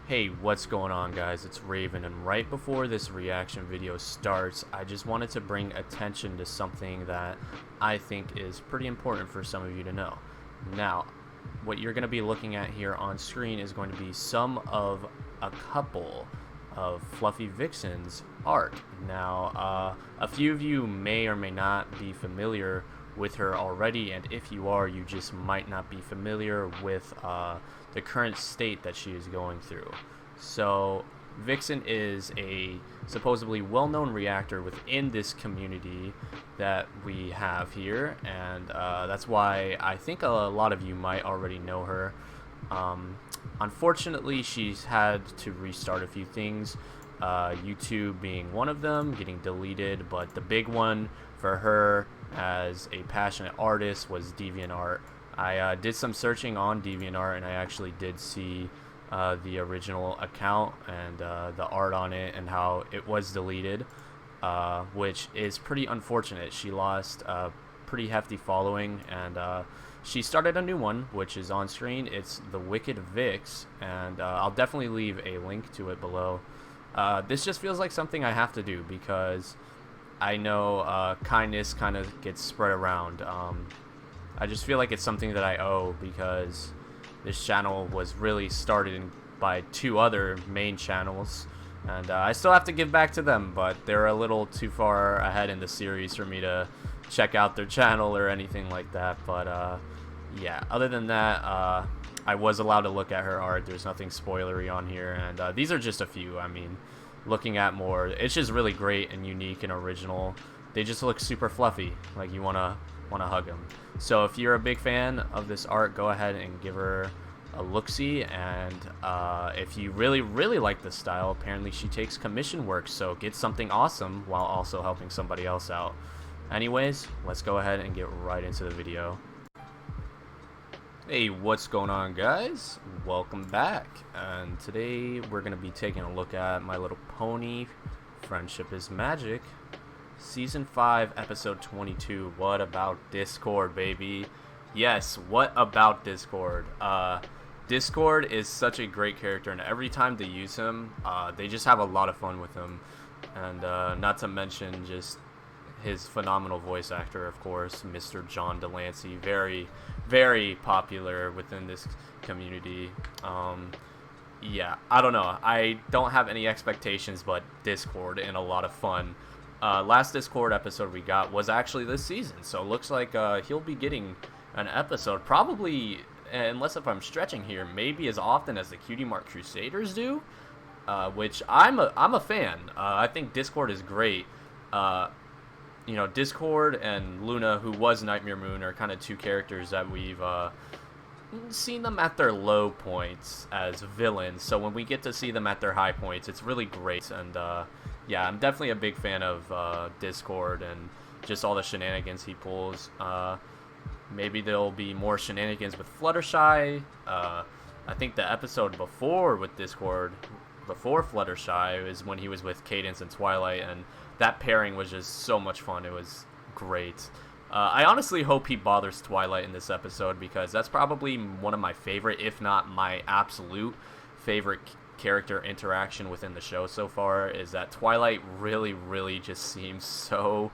Hey, what's going on, guys? It's Raven, and right before this reaction video starts, I just wanted to bring attention to something that I think is pretty important for some of you to know. Now, what you're going to be looking at here on screen is going to be some of a couple of Fluffy Vixen's art. Now, a few of you may or may not be familiar with her already, and if you are, you just might not be familiar with the current state that she is going through. So Vixen is a supposedly well-known reactor within this community that we have here, and that's why I think a lot of you might already know her. Unfortunately, she's had to restart a few things, YouTube being one of them, getting deleted, but the big one for her as a passionate artist was DeviantArt. I did some searching on DeviantArt, and I actually did see the original account and the art on it and how it was deleted, which is pretty unfortunate. She lost a pretty hefty following, and she started a new one, which is on screen. It's The Wicked Vix, and I'll definitely leave a link to it below. This just feels like something I have to do because I know kindness kind of gets spread around. I just feel like it's something that I owe because this channel was really started by two other main channels, and I still have to give back to them, but they're a little too far ahead in the series for me to check out their channel or anything like that. But yeah, other than that, I was allowed to look at her art. There's nothing spoilery on here, and these are just a few. I mean, looking at more, it's just really great and unique and original. They just look super fluffy, like you wanna hug them. So if you're a big fan of this art, go ahead and give her a look-see, and if you really like this style, apparently she takes commission work, so get something awesome while also helping somebody else out. Anyways, let's go ahead and get right into the video. Hey, what's going on, guys? Welcome back, and today we're gonna be taking a look at My Little Pony Friendship is Magic Season 5, Episode 22. What about Discord, baby? Yes, what about Discord? Discord is such a great character, and every time they use him, they just have a lot of fun with him. And not to mention just his phenomenal voice actor, of course, Mr. John Delancey. Very popular within this community. Yeah, I don't know. I don't have any expectations but Discord and a lot of fun. Last Discord episode we got was actually this season, so it looks like he'll be getting an episode, probably, unless if I'm stretching here, maybe as often as the Cutie Mark Crusaders do, which I'm a fan. I think Discord is great. You know, Discord and Luna, who was Nightmare Moon, are kind of two characters that we've seen them at their low points as villains, so when we get to see them at their high points, it's really great. And yeah, I'm definitely a big fan of Discord and just all the shenanigans he pulls. Maybe there'll be more shenanigans with Fluttershy. I think the episode before with Discord, before Fluttershy, is when he was with Cadence and Twilight, and that pairing was just so much fun. It was great. I honestly hope he bothers Twilight in this episode, because that's probably one of my favorite, if not my absolute favorite character interaction within the show so far, is that Twilight really just seems so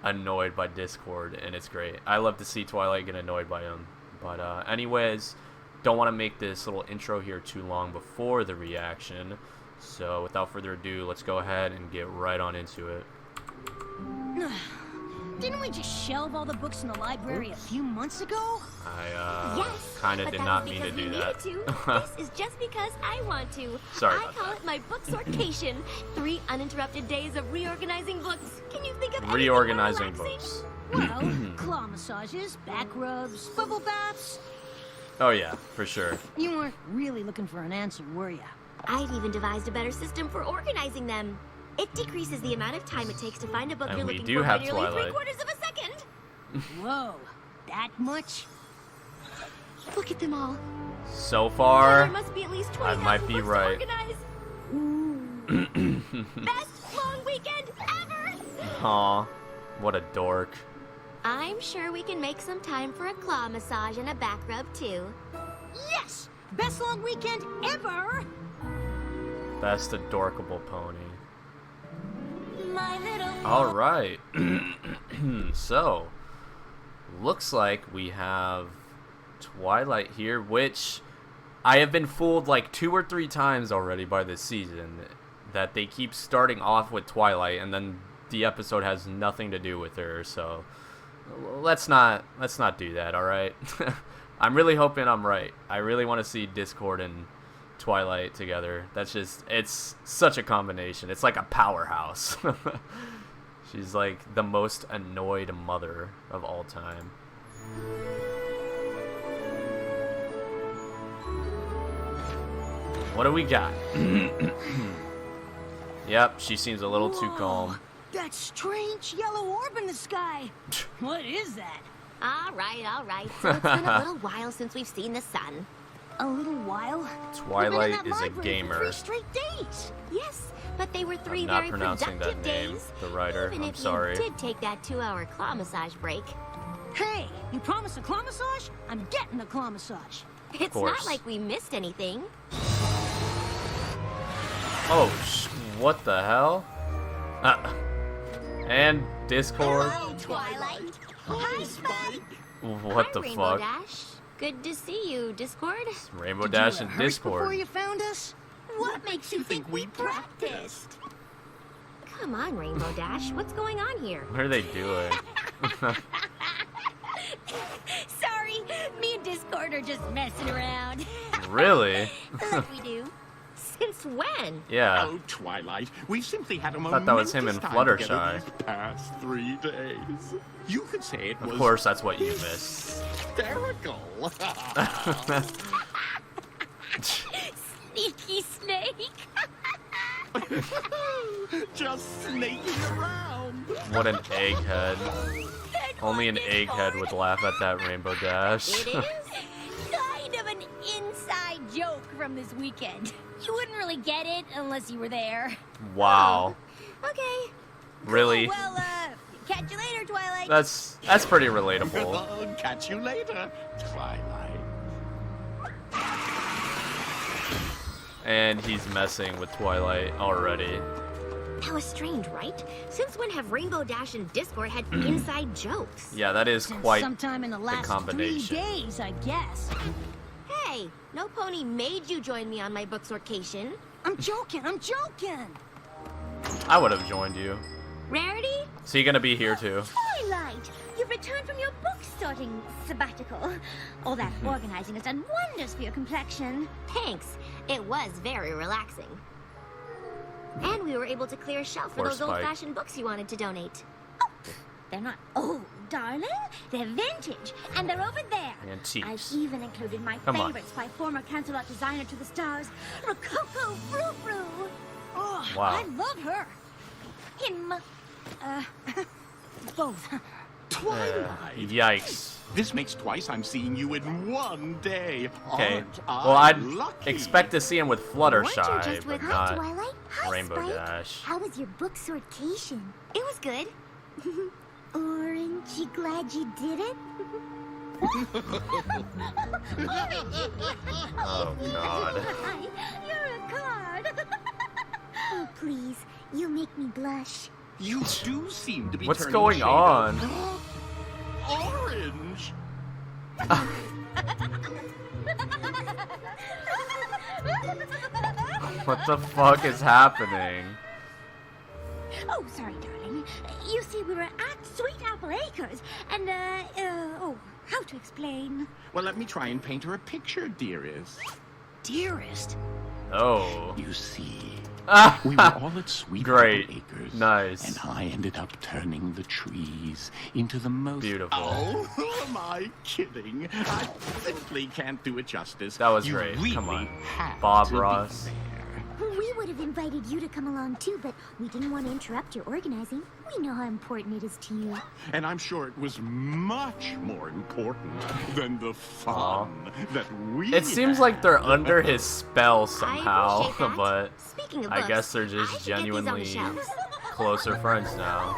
annoyed by Discord, and it's great. I love to see Twilight get annoyed by him. But anyways, don't want to make this little intro here too long before the reaction, so without further ado, let's go ahead and get right on into it. Didn't we just shelve all the books in the library a few months ago? Yes, kind of did not mean to do that. This is just because I want to. Sorry I about call that. it my book sortation. 3 uninterrupted days of reorganizing books. Can you think of anything Reorganizing more relaxing? books. Well, claw massages, back rubs, bubble baths. Oh yeah, for sure. You weren't really looking for an answer, were ya? I've even devised a better system for organizing them. It decreases the amount of time it takes to find a book And you're we looking do for have by nearly Twilight. 3/4 of a second. Whoa, that much? Look at them all. So There far, must be at least I 20,000 might be books right. to organize. Best long weekend ever! Aw, what a dork. I'm sure we can make some time for a claw massage and a back rub too. Yes! Best long weekend ever! Best adorkable pony. My little Alright. So, looks like we have Twilight here, which I have been fooled like 2 or 3 times already by this season, that they keep starting off with Twilight and then the episode has nothing to do with her, so let's not do that, alright? I'm really hoping I'm right. I really want to see Discord and Twilight together. It's such a combination. It's like a powerhouse. She's like the most annoyed mother of all time. What do we got? Yep, she seems a little too calm. That strange yellow orb in the sky. What is that? All right. So it's been a little while since we've seen the sun. A little while? Twilight We've been in that is a library gamer. for 3 straight days. Yes, but they were 3 I'm not very pronouncing productive that name, days. the writer. Even I'm if sorry. you did take that 2-hour claw massage break. Hey, you promised a claw massage? I'm getting a claw massage. It's course. not like we missed anything. Oh, what the hell? And Discord. Hello, Twilight. Hi, Spike. What the Rainbow fuck? Dash. Good to see you, Discord. Rainbow Did Dash you and rehearse before Discord. you found us? What makes you think we practiced? Come on, Rainbow Dash. What's going on here? What are they doing? Sorry, me and Discord are just messing around. Really? Like we do. Since when? Yeah. Oh, Twilight, we've simply had a thought that was him momentous in time together Fluttershy. these past 3 days. You could say it was Of course, that's what you missed. hysterical. Sneaky snake. Just snaking around. What an egghead. Only an egghead would laugh at that Rainbow Dash. It is? Kind of an inside joke from this weekend. You wouldn't really get it unless you were there. Wow. Okay. Really? Well, catch you later, Twilight. That's pretty relatable. Catch you later, Twilight. And he's messing with Twilight already. That was strange, right? Since when have Rainbow Dash and Discord had inside jokes? Yeah, that is Since quite sometime in the last 3 combination. days, I guess. Hey, no pony made you join me on my book sortation. I'm joking. I would have joined you. Rarity? So you're gonna be here too. Twilight, you've returned from your book sorting sabbatical. All that organizing has done wonders for your complexion. Thanks. It was very relaxing. And we were able to clear a shelf for Poor those Spike. old-fashioned books you wanted to donate. They're not old, darling. They're vintage, and they're over there. Antiques. I've even included my Come on. favorites by former Cancelot designer to the stars, Rococo Frou-Frou. Oh, Wow. I love her. Him. Both. Twilight. Yikes. This makes twice I'm seeing you in one day. Okay. Aren't I Well, I'd lucky? expect to see him with Weren't you Fluttershy, just but with not Twilight. Hi, Rainbow Spike. Dash. How was your book sortation? It was good. Aren't you glad you did it? Oh God. You're a card. Oh, please. You'll make me blush. You do seem to be What's turning going shade on? of Orange. What the fuck is happening? Oh, sorry, darling. You see, we were at Sweet Apple Acres, and, how to explain? Well, let me try and paint her a picture, dearest. Dearest. Oh. You see, Ah, we were all at Sweet Great. Apple Acres. Nice. And I ended up turning the trees into the most... Beautiful. Oh, am I kidding? I simply can't do it justice. That was You great. Really Come on. have Bob to be Ross. there. We would have invited you to come along, too, but we didn't want to interrupt your organizing. We know how important it is to you. And I'm sure it was much more important than the fun that we It seems had. like they're under his spell I somehow, appreciate that. but Speaking of I books, guess they're I just should get these on the genuinely shelves. closer friends now.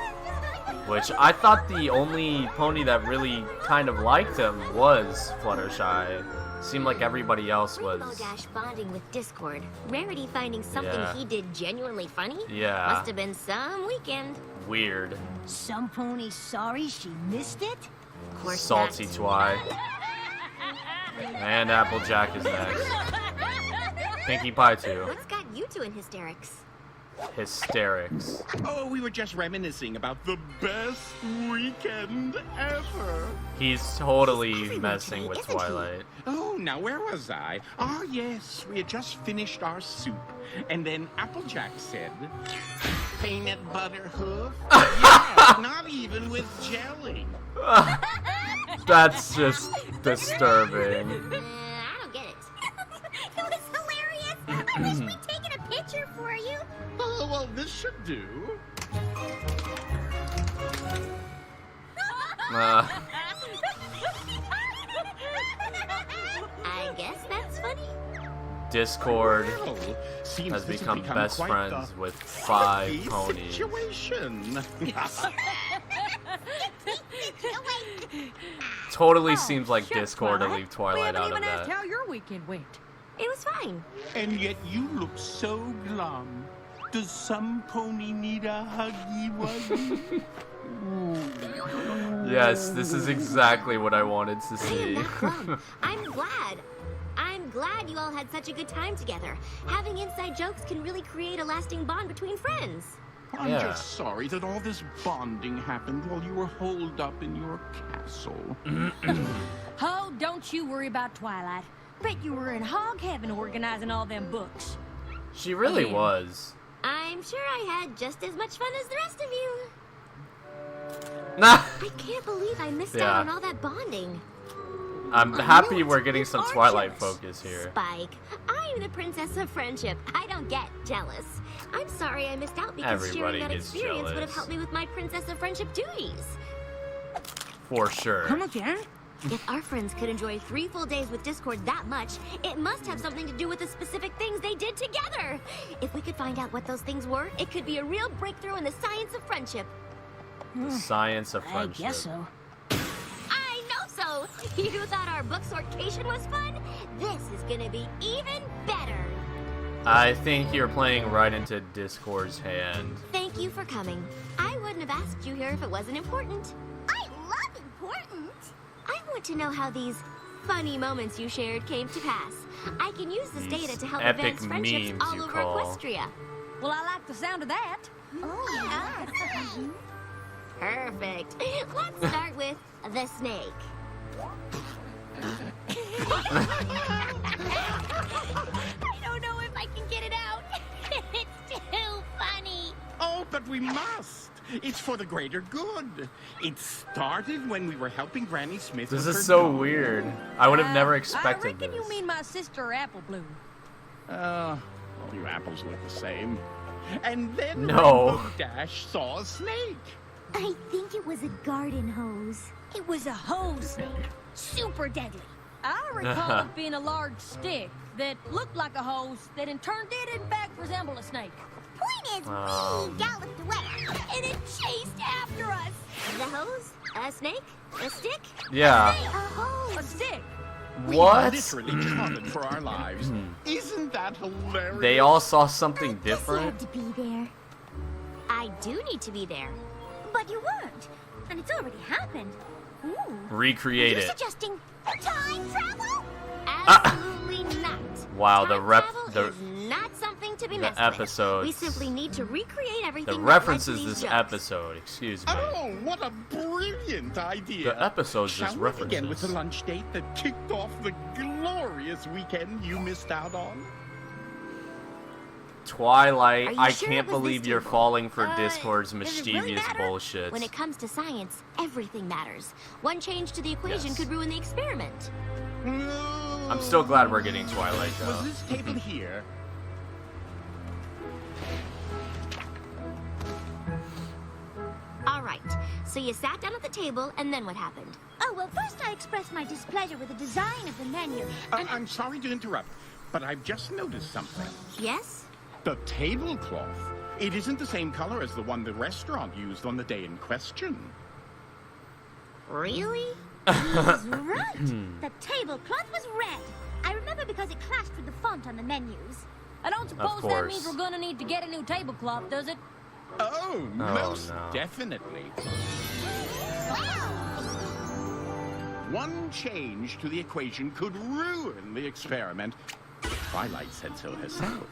Which I thought the only pony that really kind of liked him was Fluttershy. Seemed like everybody else Rainbow was. Dash bonding with Discord. Rarity finding something Yeah. he did genuinely funny. Yeah. Must have been some weekend. Weird. Some pony sorry she missed it? Of course Salty not. Twi. And Applejack is next. Pinkie Pie too. What's got you two in hysterics? Hysterics. Oh, we were just reminiscing about the best weekend ever. He's totally everywhere messing today, with isn't he? Twilight. Oh, now where was I? Ah, yes, we had just finished our soup. And then Applejack said, peanut butter hoof? Yeah, not even with jelly. That's just disturbing. I don't get it. It was hilarious. I wish we'd taken a picture for you. Oh, well, this should do. I guess that's funny. Discord Well, seems has this become best quite friends the with 5 funny ponies. situation. Totally Oh, seems like shucks, Discord to Twilight. leave Twilight We haven't out even of asked that. how your weekend went. It was fine. And yet you look so glum. Does some pony need a huggy wuggy? Yes, this is exactly what I wanted to I am see. not glum. I'm glad. I'm glad you all had such a good time together. Having inside jokes can really create a lasting bond between friends. I'm Yeah. just sorry that all this bonding happened while you were holed up in your castle. Oh, don't you worry about Twilight. Bet you were in hog heaven organizing all them books. She really Again. was. I'm sure I had just as much fun as the rest of you. Nah, I can't believe I missed Yeah. out on all that bonding. I'm I happy knew it. we're getting You some are Twilight jealous. focus here. Spike, I'm the princess of friendship. I don't get jealous. I'm sorry I missed out because Everybody sharing that gets experience would have jealous. helped me with my princess of friendship duties. For sure. Come again? If our friends could enjoy 3 full days with Discord that much, it must have something to do with the specific things they did together. If we could find out what those things were, it could be a real breakthrough in the science of friendship. The science of I friendship. guess so. I know so! You thought our book sortation was fun? This is gonna be even better. I think you're playing right into Discord's hand. Thank you for coming. I wouldn't have asked you here if it wasn't important. I love important. I want to know how these funny moments you shared came to pass. I can use this These data to help epic advance friendships memes all you over call. Equestria. Well, I like the sound of that. Oh, Perfect. Let's start with the snake. I don't know if I can get it out. It's too funny. Oh, but we must. It's for the greater good. It started when we were helping Granny Smith. This with is her so dog. weird. I would have never I expected reckon this. you mean my sister Apple Bloom. All you apples look the same. And then No. Rainbow Dash saw a snake. I think it was a garden hose. It was a hose snake. Super deadly. I recall it being a large stick that looked like a hose that in turn did in fact resemble a snake. Point is, Um. we galloped away. And it chased after us. The hose? A snake? A stick? Yeah. A hose. A stick. We What? literally trotted for our lives. Isn't that hilarious? They all saw something I guess you different. had to be there. I do need to be there. But you weren't. And it's already happened. Ooh. Recreate You're it. suggesting time travel? Absolutely not. Wow, the Time rep- travel the- is not something to be the messed episodes- with. We simply need to recreate everything. The that led references to these this jokes. episode, excuse me. Oh, what a brilliant idea. The episode's Shall just we begin with the references. lunch date that kicked off the glorious weekend you missed out on? Twilight, Are you I sure can't it was believe this you're table? falling for Does Discord's it really mischievous matter? bullshit. When it comes to science, everything matters. One change to the equation Yes. could ruin the experiment. I'm still glad we're getting Twilight, though. Was this table here? All right, so you sat down at the table, and then what happened? Oh, well, first I expressed my displeasure with the design of the menu. I'm sorry to interrupt, but I've just noticed something. Yes? The tablecloth. It isn't the same color as the one the restaurant used on the day in question. Really? He's right. The tablecloth was red. I remember because it clashed with the font on the menus. I don't suppose that means we're gonna need to get a new tablecloth, does it? Oh, most no. definitely. One change to the equation could ruin the experiment. Twilight said so herself.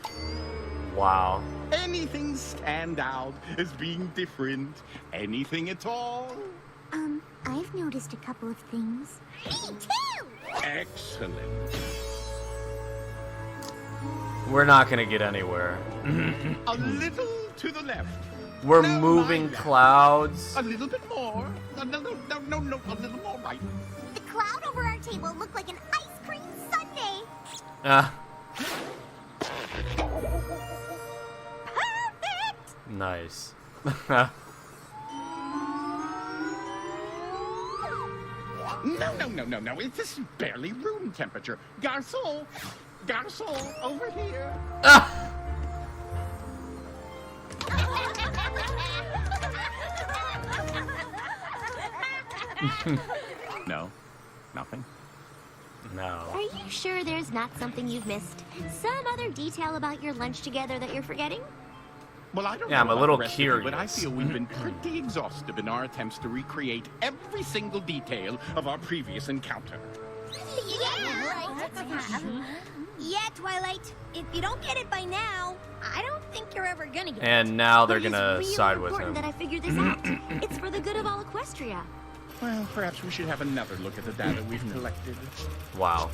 Wow. Anything stand out as being different? Anything at all? I've noticed a couple of things. Me too! Excellent. We're not gonna get anywhere. A little to the left. We're No, moving mind that. clouds. A little bit more. No, a little more right. The cloud over our table looked like an ice cream sundae. Perfect! Nice. No. This is barely room temperature. Garçon, over here. No, nothing. No. Are you sure there's not something you've missed? Some other detail about your lunch together that you're forgetting? Well, I don't Yeah, know I'm a about little the rest of you, but I curious. feel we've been pretty exhaustive in our attempts to recreate every single detail of our previous encounter. Yeah, Twilight. If you don't get it by now, I don't think you're ever gonna get it. And now they're But gonna it's really side with important him. that I figure this out. It's for the good of all Equestria. Well, perhaps we should have another look at the data we've collected. Wow.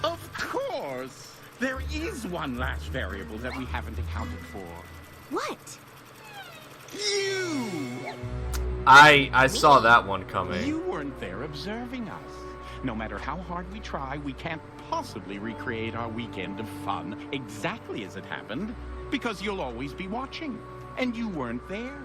Of course! There is one last variable that we haven't accounted for. What? You! I saw that one coming. You weren't there observing us. No matter how hard we try, we can't possibly recreate our weekend of fun exactly as it happened, because you'll always be watching, and you weren't there.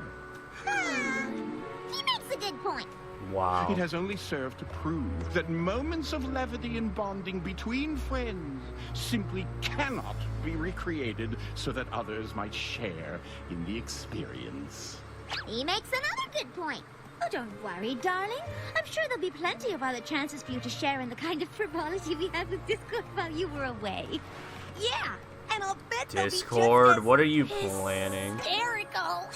He makes a good point. Wow. It has only served to prove that moments of levity and bonding between friends simply cannot be recreated so that others might share in the experience. He makes another good point. Oh, don't worry, darling. I'm sure there'll be plenty of other chances for you to share in the kind of frivolity we had with Discord while you were away. Yeah, and I'll bet they'll be Discord, just what are you as planning? hysterical.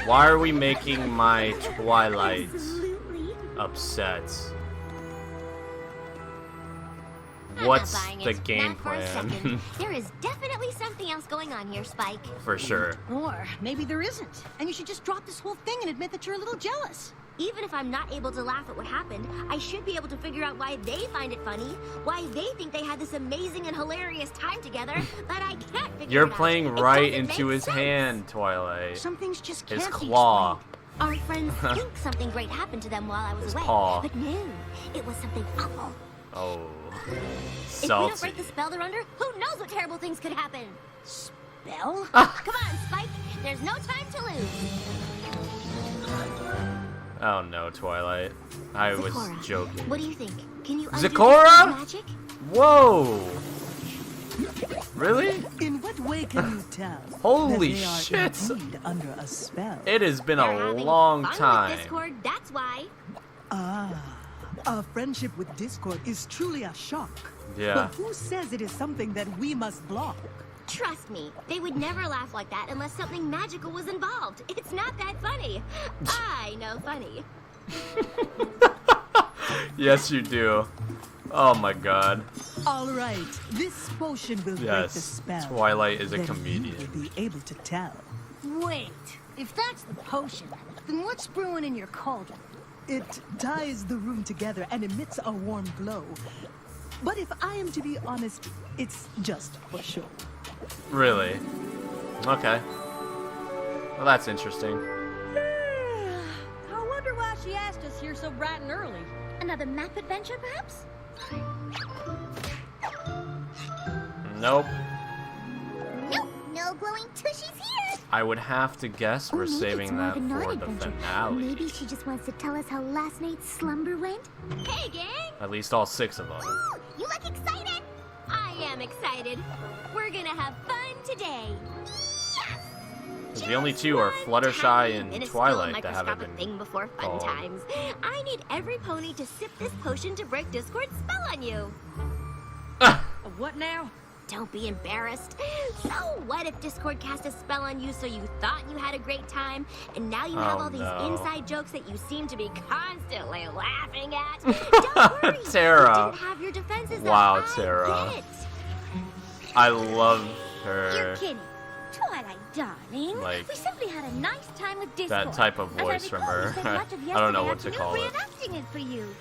Why are we making my Twilight Absolutely. upset? I'm What's not buying the it. game Not for a plan? second. There is definitely something else going on here, Spike. For sure. Or maybe there isn't, and you should just drop this whole thing and admit that you're a little jealous. Even if I'm not able to laugh at what happened, I should be able to figure out why they find it funny, why they think they had this amazing and hilarious time together, but I can't figure You're it out. playing It right doesn't into make his sense. hand, Twilight. Some things just can't His be claw. explained. Our friends think something great happened to them while I was His away, paw. but no, it was something awful. Oh. If we don't Salty. break the spell they're under, who knows what terrible things could happen? Spell? Come on, Spike. There's no time to lose. Oh no, Twilight. I was Zecora, joking. What do you think? Can you undo Zecora? this magic? Whoa! Really? In what way can you tell? Holy that they are shit. indeed under a spell. It has been They're a having long fun time. With Discord, that's why. A friendship with Discord is truly a shock. Yeah. But who says it is something that we must block? Trust me, they would never laugh like that unless something magical was involved. It's not that funny. I know funny. Yes, you do. Oh my god. All right, this potion will break the Yes. spell. Twilight is a Then comedian. You will be able to tell. Wait, if that's the potion, then what's brewing in your cauldron? It ties the room together and emits a warm glow. But if I am to be honest, it's just for show. Really? Okay. Well, that's interesting. I wonder why she asked us here so bright and early. Another map adventure, perhaps? Nope. Nope, no glowing tushies here. I would have to guess we're Or maybe saving it's more that of a for the non-adventure. finale. Maybe she just wants to tell us how last night's slumber went. Hey, gang! At least all 6 of them. Ooh, you look excited. I am excited. We're gonna have fun today. 'Cause the only two are Fluttershy and minuscule Twilight that haven't microscopic been thing before fun called. times. I need every pony to sip this potion to break Discord's spell on you. What now? Don't be embarrassed. So what if Discord cast a spell on you so you thought you had a great time, and now you have Oh, all these no. inside jokes that you seem to be constantly laughing at? Don't worry. Tara. You didn't have your defenses Wow, up. Tara. I get it. I love You're her. kidding. Twilight, darling. Like, we simply had a nice time with Discord. that type of As I voice from recall, we her. spent much of I don't know yesterday what to afternoon call it. reenacting it for you.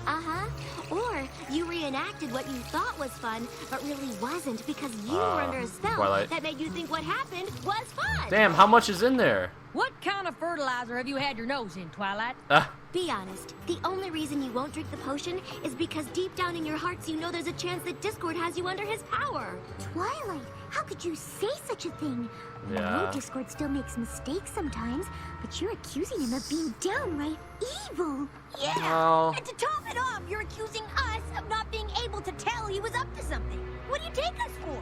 Uh-huh. Or you reenacted what you thought was fun, but really wasn't because you were under a spell Twilight. that made you think what happened was fun. Damn, how much is in there? What kind of fertilizer have you had your nose in, Twilight? Be honest. The only reason you won't drink the potion is because deep down in your hearts you know there's a chance that Discord has you under his power. Twilight, how could you say such a thing? I Yeah. know Discord still makes mistakes sometimes, but you're accusing him of being downright evil. Yeah! Well, And to top it off, you're accusing us of not being able to tell he was up to something. What do you take us for?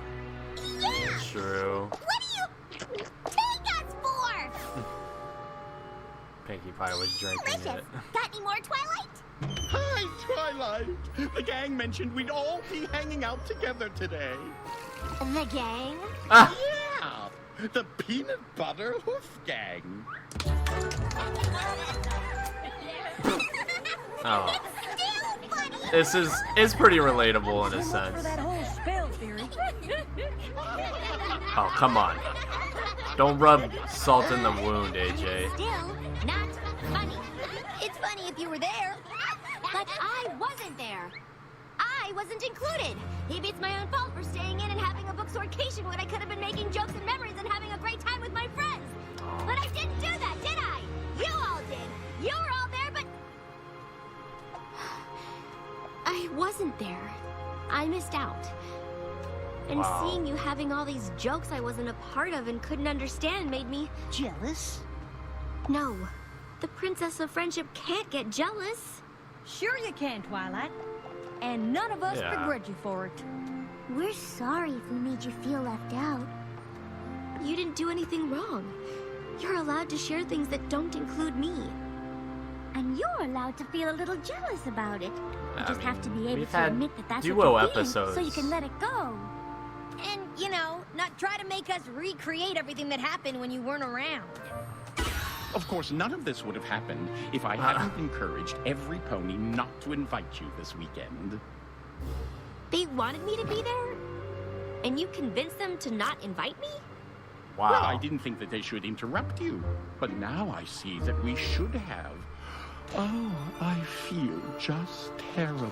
Yeah! true. What do you take us for? Pinkie Pie was drinking it. Delicious. Got any more, Twilight? Hi, Twilight. The gang mentioned we'd all be hanging out together today. The gang? Ah, Yeah, the Peanut Butter Hoof Gang. oh. This is pretty relatable in a For sense. that whole spell theory. Oh, come on. Don't rub salt in the wound, AJ. Still not funny. It's funny if you were there. But I wasn't there. I wasn't included. Maybe it's my own fault for staying in and having a book sortation when I could have been making jokes and memories and having a great time with my friends. But I didn't do that, did I? You all did. You were all there, but I wasn't there. I missed out. And Wow. seeing you having all these jokes I wasn't a part of and couldn't understand made me... Jealous? No. The Princess of Friendship can't get jealous. Sure you can, Twilight. And none of us Yeah. begrudge you for it. We're sorry if we made you feel left out. You didn't do anything wrong. You're allowed to share things that don't include me. And you're allowed to feel a little jealous about it. You I just have to be mean, able we've to had admit that that's duo what you're feeling, episodes. so you can let it go. And, you know, not try to make us recreate everything that happened when you weren't around. Of course, none of this would have happened if I hadn't encouraged every pony not to invite you this weekend. They wanted me to be there? And you convinced them to not invite me? Wow. Well, I didn't think that they should interrupt you, but now I see that we should have. Oh, I feel just terrible.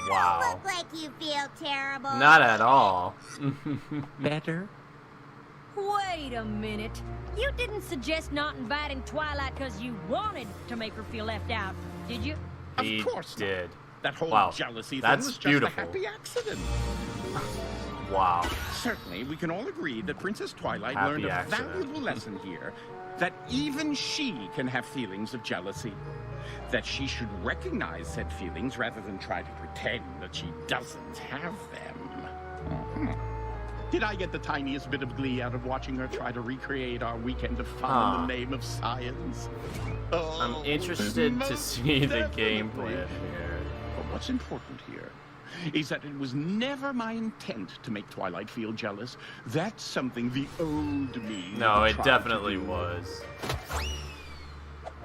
Wow. Look like you feel terrible. Not at all. Better? Wait a minute. You didn't suggest not inviting Twilight because you wanted to make her feel left out, did you? He Of course not. did. That whole Wow, jealousy that's thing was just beautiful. a happy accident. Wow. Certainly, we can all agree that Princess Twilight Happy learned a accident. valuable lesson here, that even she can have feelings of jealousy. That she should recognize said feelings rather than try to pretend that she doesn't have them. Did I get the tiniest bit of glee out of watching her try to recreate our weekend of fun in the name of science? Oh, I'm interested to most see the definitely. game plan here. But what's important here is that it was never my intent to make Twilight feel jealous. That's something the old me No, would it try definitely to do. was.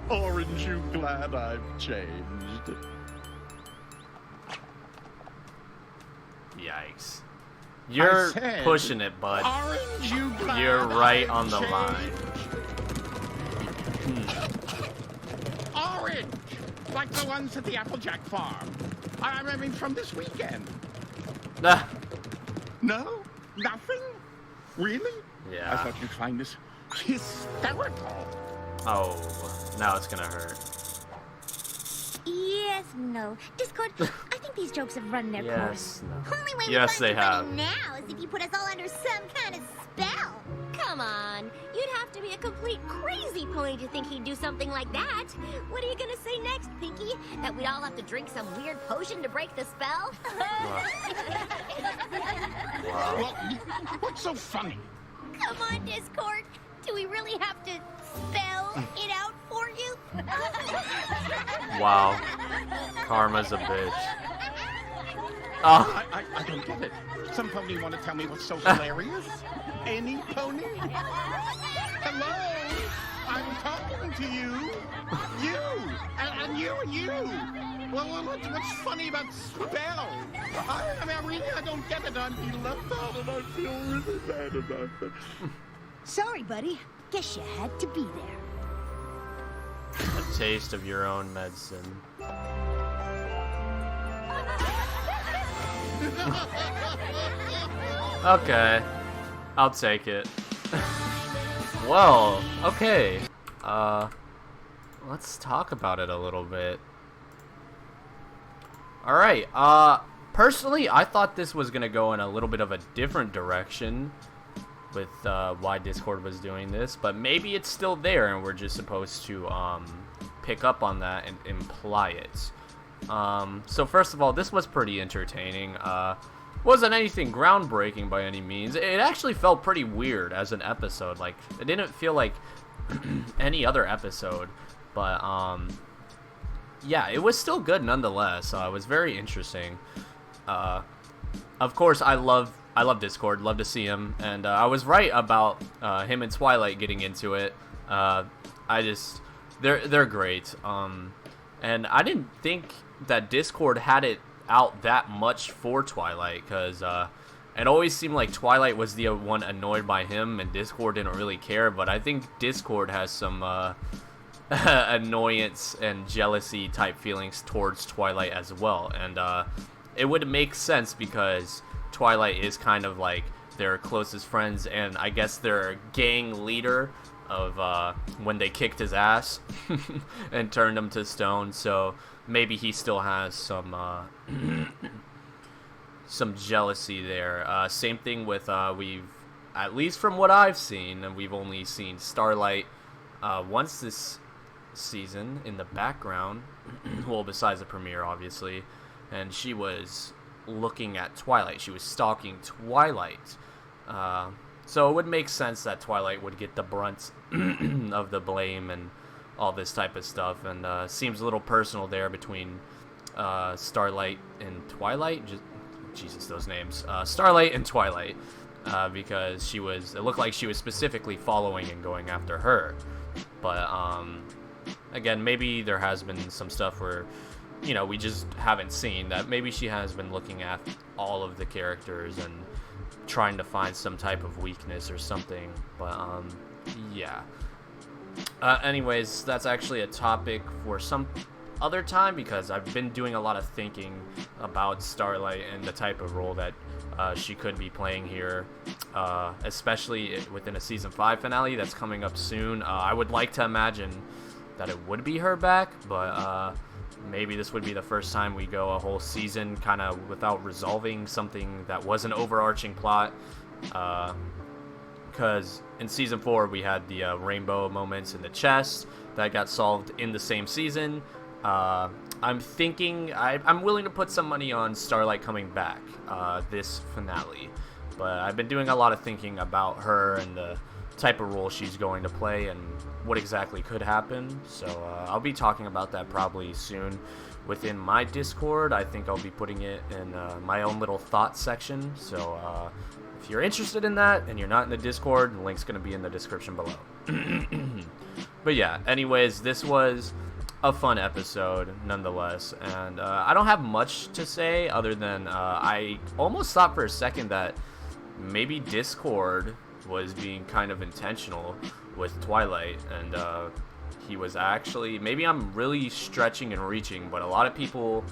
Orange, you glad I've changed? Yikes. You're said- pushing it, bud. Orange, you glad You're right I've on the changed? line. Orange! Like the ones at the Applejack farm. I mean, from this weekend. Ah, No? Nothing? Really? Yeah. I thought you'd find this hysterical. oh, now it's gonna hurt. Yes, no. Discord, I think these jokes have run their course. Yes, no. Only way Yes, we they find have. somebody now is if you put us all under some kind of spell. Come on. You'd have to be a complete crazy pony to think he'd do something like that. What are you gonna say next, Pinky? That we'd all have to drink some weird potion to break the spell? Well, what's so funny? Come on, Discord. Do we really have to spell it out for you? Wow. Karma's a bitch. Oh. I don't get it. Some pony want to tell me what's so hilarious? Any pony? Hello? I'm talking to you. You. And you and you. Well, what's funny about spell? I don't get it. I'm being left out and I feel really bad about it. Sorry, buddy. Guess you had to be there. A taste of your own medicine. Okay. I'll take it. Well, okay. Let's talk about it a little bit. Alright, personally, I thought this was gonna go in a little bit of a different direction with, why Discord was doing this, but maybe it's still there and we're just supposed to, pick up on that and imply it. So first of all, this was pretty entertaining. Wasn't anything groundbreaking by any means. It actually felt pretty weird as an episode. Like, it didn't feel like any other episode, but, yeah, it was still good nonetheless. It was very interesting. Of course, I love Discord, love to see him, and I was right about him and Twilight getting into it. They're great. And I didn't think that Discord had it out that much for Twilight, because it always seemed like Twilight was the one annoyed by him, and Discord didn't really care. But I think Discord has some annoyance and jealousy type feelings towards Twilight as well, and it would make sense because Twilight is kind of like their closest friends, and I guess their gang leader of when they kicked his ass and turned him to stone. So maybe he still has some some jealousy there. Same thing with we've, at least from what I've seen, and we've only seen Starlight once this season in the background, well, besides the premiere obviously, and she was looking at Twilight. She was stalking Twilight. So it would make sense that Twilight would get the brunt of the blame and all this type of stuff, and seems a little personal there between Starlight and Twilight. Jesus, those names. Starlight and Twilight, because it looked like she was specifically following and going after her. But again, maybe there has been some stuff where, you know, we just haven't seen that. Maybe she has been looking at all of the characters and trying to find some type of weakness or something. But yeah. Anyways, that's actually a topic for some other time, because I've been doing a lot of thinking about Starlight and the type of role that she could be playing here, especially within a season 5 finale that's coming up soon. I would like to imagine that it would be her back, but maybe this would be the first time we go a whole season kind of without resolving something that was an overarching plot, because in season 4 we had the rainbow moments in the chest that got solved in the same season. I'm thinking I'm willing to put some money on Starlight coming back this finale, but I've been doing a lot of thinking about her and the type of role she's going to play and what exactly could happen. So I'll be talking about that probably soon within my Discord. I think I'll be putting it in my own little thoughts section. So if you're interested in that and you're not in the Discord, the link's going to be in the description below. But yeah, anyways, this was a fun episode nonetheless, and I don't have much to say other than I almost thought for a second that maybe Discord was being kind of intentional with Twilight, and he was actually, maybe I'm really stretching and reaching, but a lot of people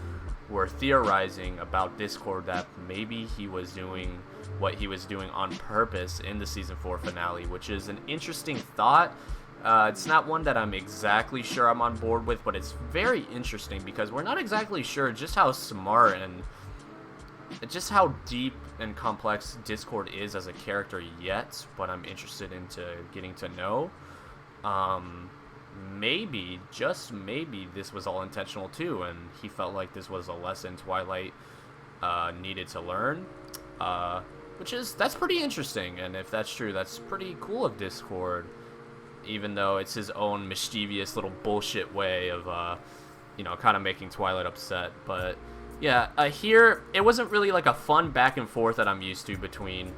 were theorizing about Discord that maybe he was doing what he was doing on purpose in the season 4 finale, which is an interesting thought. It's not one that I'm exactly sure I'm on board with, but it's very interesting because we're not exactly sure just how smart and just how deep and complex Discord is as a character yet, but I'm interested into getting to know. Maybe, just maybe, this was all intentional too, and he felt like this was a lesson Twilight needed to learn. that's pretty interesting, and if that's true, that's pretty cool of Discord, even though it's his own mischievous little bullshit way of, you know, kind of making Twilight upset. But yeah, here it wasn't really like a fun back and forth that I'm used to between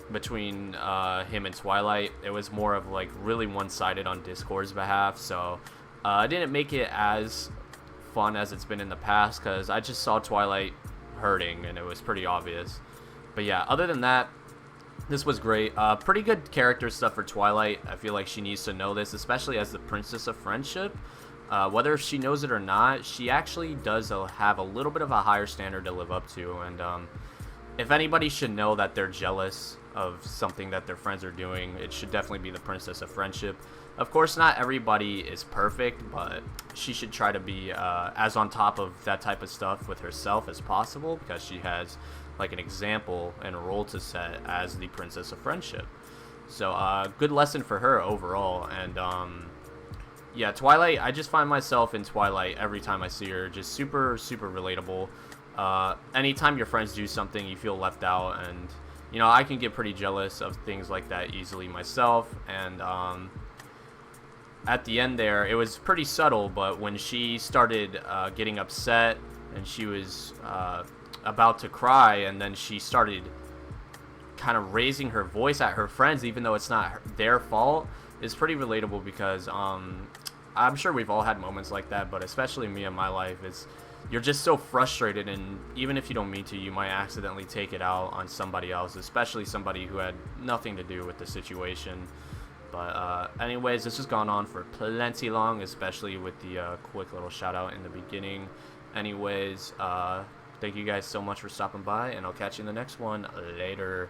him and Twilight. It was more of like really one-sided on Discord's behalf, so I didn't make it as fun as it's been in the past, because I just saw Twilight hurting and it was pretty obvious. But yeah, other than that, this was great. Pretty good character stuff for Twilight. I feel like she needs to know this, especially as the Princess of Friendship. Whether she knows it or not, she actually does have a little bit of a higher standard to live up to. And if anybody should know that they're jealous of something that their friends are doing, it should definitely be the Princess of Friendship. Of course, not everybody is perfect, but she should try to be as on top of that type of stuff with herself as possible, because she has like an example and a role to set as the Princess of Friendship. So good lesson for her overall. And yeah, Twilight, I just find myself in Twilight every time I see her, just super relatable. Anytime your friends do something, you feel left out, and you know, I can get pretty jealous of things like that easily myself. And at the end there, it was pretty subtle, but when she started getting upset and she was about to cry, and then she started kind of raising her voice at her friends, even though it's not their fault, is pretty relatable, because I'm sure we've all had moments like that, but especially me in my life, you're just so frustrated, and even if you don't mean to, you might accidentally take it out on somebody else, especially somebody who had nothing to do with the situation. But anyways, this has gone on for plenty long, especially with the quick little shout out in the beginning. Anyways, thank you guys so much for stopping by, and I'll catch you in the next one. Later.